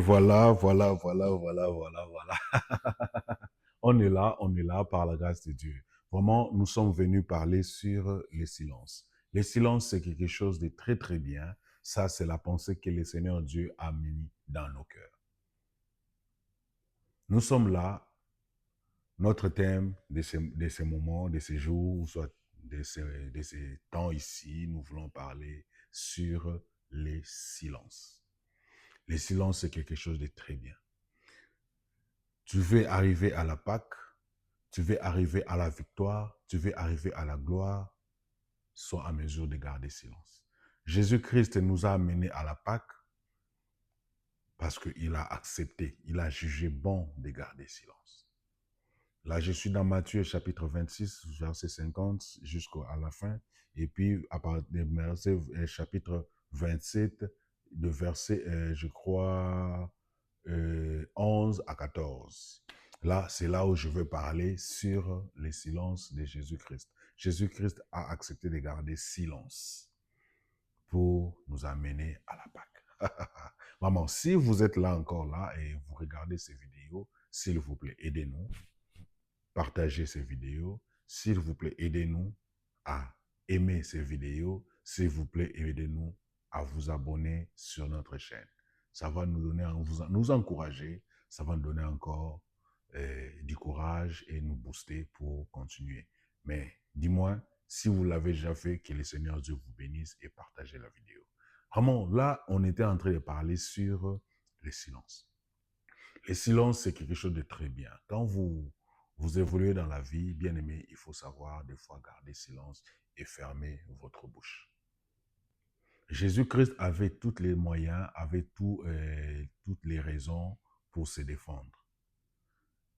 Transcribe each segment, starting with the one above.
voilà, voilà, voilà, voilà, voilà, voilà. On est là par la grâce de Dieu. Vraiment, nous sommes venus parler sur les silences. Les silences, c'est quelque chose de très, très bien. Ça, c'est la pensée que le Seigneur Dieu a mis dans nos cœurs. Nous sommes là, notre thème de ces moments, de ces jours, soit de ces temps ici, nous voulons parler sur les silences. Les silences, c'est quelque chose de très bien. Tu veux arriver à la Pâque, tu veux arriver à la victoire, tu veux arriver à la gloire, sois en mesure de garder silence. Jésus-Christ nous a amenés à la Pâque parce qu'il a accepté, il a jugé bon de garder silence. Là, je suis dans Matthieu chapitre 26, verset 50 jusqu'à la fin. Et puis, à partir de chapitre 27, de verset, je crois, 11 à 14. Là, c'est là où je veux parler sur les silences de Jésus-Christ. Jésus-Christ a accepté de garder silence pour nous amener à la Pâque. Maman, si vous êtes là encore là et vous regardez ces vidéos, s'il vous plaît, aidez-nous. Partagez ces vidéos. S'il vous plaît, aidez-nous à aimer ces vidéos. S'il vous plaît, aidez-nous à vous abonner sur notre chaîne. Ça va nous donner, nous encourager, ça va nous donner encore du courage et nous booster pour continuer. Mais dis-moi, si vous l'avez déjà fait, que le Seigneur Dieu vous bénisse et partagez la vidéo. Vraiment, là, on était en train de parler sur le silence. Le silence, c'est quelque chose de très bien. Quand vous évoluez dans la vie, bien aimé, il faut savoir des fois garder silence et fermer votre bouche. Jésus-Christ avait tous les moyens, avait toutes les raisons pour se défendre.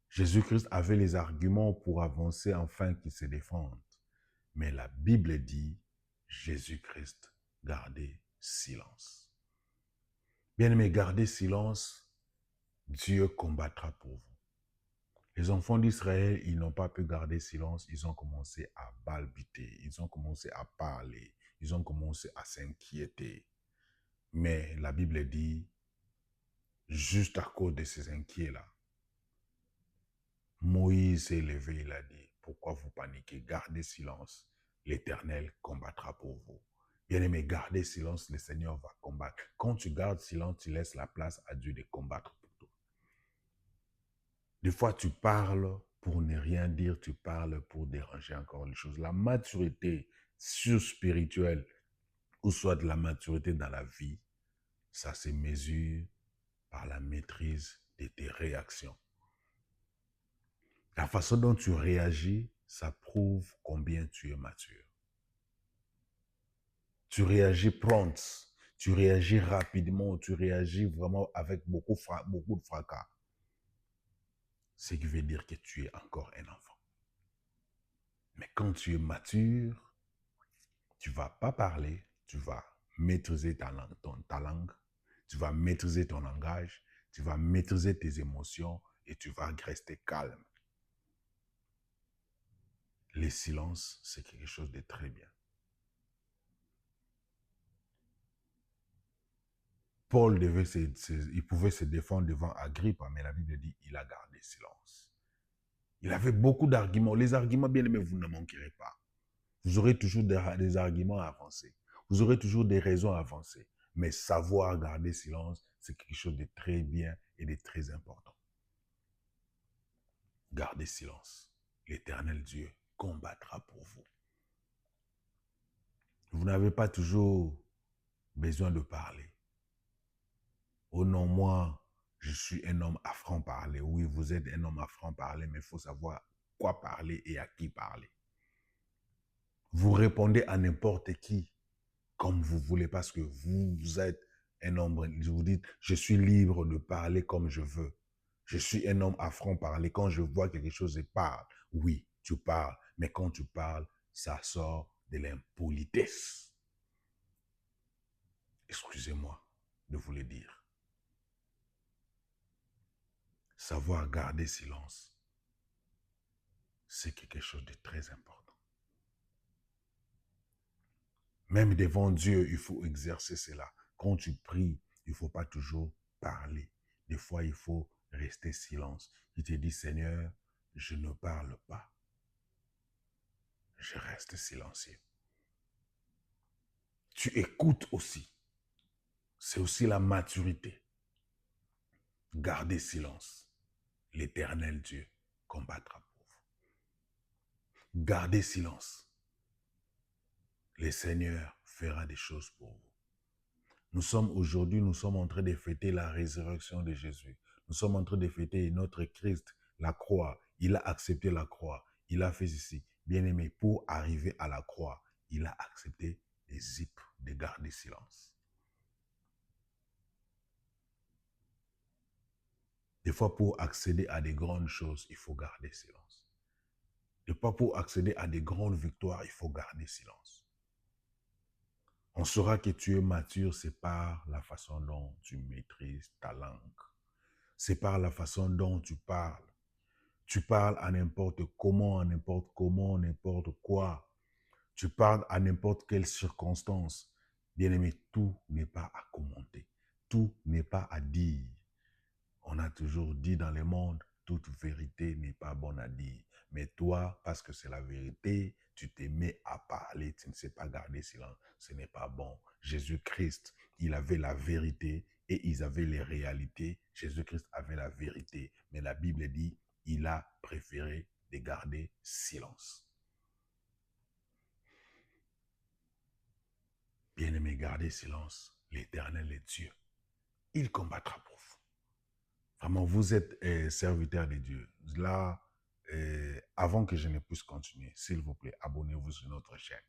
Jésus-Christ avait les arguments pour avancer afin qu'il se défende. Mais la Bible dit, Jésus-Christ gardait silence. Bien-aimé, gardez silence, Dieu combattra pour vous. Les enfants d'Israël, ils n'ont pas pu garder silence, ils ont commencé à balbuter, ils ont commencé à parler, ils ont commencé à s'inquiéter. Mais la Bible dit, juste à cause de ces inquiets-là, Moïse s'est levé, il a dit, pourquoi vous paniquez? Gardez silence, l'Éternel combattra pour vous. Bien-aimé, gardez silence, le Seigneur va combattre. Quand tu gardes silence, tu laisses la place à Dieu de combattre pour toi. Des fois, tu parles pour ne rien dire, tu parles pour déranger encore les choses. La maturité spirituelle, ou soit de la maturité dans la vie, ça se mesure par la maîtrise de tes réactions. La façon dont tu réagis, ça prouve combien tu es mature. Tu réagis prompt, tu réagis rapidement, tu réagis vraiment avec beaucoup de fracas. Ce qui veut dire que tu es encore un enfant. Mais quand tu es mature, tu ne vas pas parler, tu vas maîtriser ta langue, tu vas maîtriser ton langage, tu vas maîtriser tes émotions et tu vas rester calme. Les silences, c'est quelque chose de très bien. Paul il pouvait se défendre devant Agrippa, mais la Bible dit qu'il a gardé silence. Il avait beaucoup d'arguments. Les arguments, bien aimés, vous ne manquerez pas. Vous aurez toujours des arguments à avancer. Vous aurez toujours des raisons à avancer. Mais savoir garder silence, c'est quelque chose de très bien et de très important. Gardez silence. L'Éternel Dieu combattra pour vous. Vous n'avez pas toujours besoin de parler. Oh non, moi, je suis un homme à franc-parler. Oui, vous êtes un homme à franc-parler, mais il faut savoir quoi parler et à qui parler. Vous répondez à n'importe qui, comme vous voulez, parce que vous êtes un homme, vous dites, je suis libre de parler comme je veux. Je suis un homme à franc-parler. Quand je vois quelque chose, je parle. Oui, tu parles, mais quand tu parles, ça sort de l'impolitesse. Excusez-moi de vous le dire. Savoir garder silence, c'est quelque chose de très important. Même devant Dieu, il faut exercer cela. Quand tu pries, il ne faut pas toujours parler, Des fois, il faut rester silence. Il te dit, Seigneur, je ne parle pas. Je reste silencieux. Tu écoutes aussi. C'est aussi la maturité. Gardez silence. L'Éternel Dieu combattra pour vous. Gardez silence. Le Seigneur fera des choses pour vous. Nous sommes en train de fêter la résurrection de Jésus. Nous sommes en train de fêter notre Christ, la croix. Il a accepté la croix. Il a fait ceci. Bien-aimé, pour arriver à la croix, il a accepté des zips, de garder silence. Des fois, pour accéder à des grandes choses, il faut garder silence. Des fois, pour accéder à des grandes victoires, il faut garder silence. On saura que tu es mature, c'est par la façon dont tu maîtrises ta langue. C'est par la façon dont tu parles. Tu parles à n'importe comment, n'importe quoi. Tu parles à n'importe quelle circonstance. Bien-aimé, tout n'est pas à commenter. Tout n'est pas à dire. On a toujours dit dans le monde, toute vérité n'est pas bonne à dire. Mais toi, parce que c'est la vérité, tu te mets à parler, tu ne sais pas garder silence. Ce n'est pas bon. Jésus-Christ, il avait la vérité et ils avaient les réalités. Jésus-Christ avait la vérité. Mais la Bible dit, il a préféré de garder silence. Bien-aimé, gardez silence. L'Éternel est Dieu. Il combattra pour vous. Vraiment, vous êtes serviteur de Dieu. Là, avant que je ne puisse continuer, s'il vous plaît, abonnez-vous sur notre chaîne.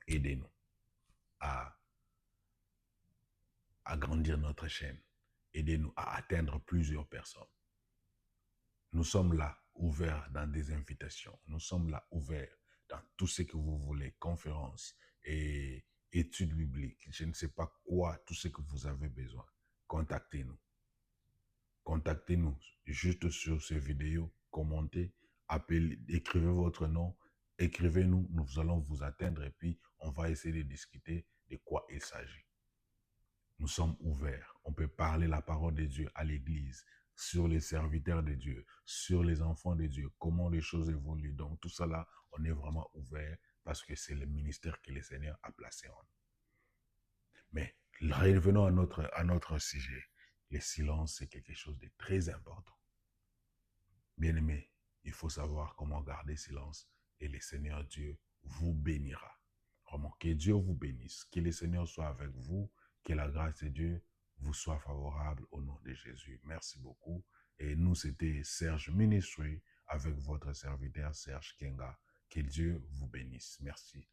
Aidez-nous à agrandir notre chaîne. Aidez-nous à atteindre plusieurs personnes. Nous sommes là, ouverts dans des invitations. Nous sommes là, ouverts dans tout ce que vous voulez, conférences et études bibliques. Je ne sais pas quoi, tout ce que vous avez besoin. Contactez-nous. Contactez-nous juste sur ces vidéos, commentez, appelez, écrivez votre nom, écrivez-nous, nous allons vous atteindre et puis on va essayer de discuter de quoi il s'agit. Nous sommes ouverts, on peut parler la parole de Dieu à l'église, sur les serviteurs de Dieu, sur les enfants de Dieu, comment les choses évoluent. Donc tout ça là, on est vraiment ouvert parce que c'est le ministère que le Seigneur a placé en nous. Mais revenons à notre sujet. Le silence, c'est quelque chose de très important. Bien-aimé, il faut savoir comment garder silence et le Seigneur Dieu vous bénira. Vraiment, que Dieu vous bénisse, que le Seigneur soit avec vous, que la grâce de Dieu vous soit favorable au nom de Jésus. Merci beaucoup. Et nous, c'était Serge Ministry avec votre serviteur Serge Kenga. Que Dieu vous bénisse. Merci.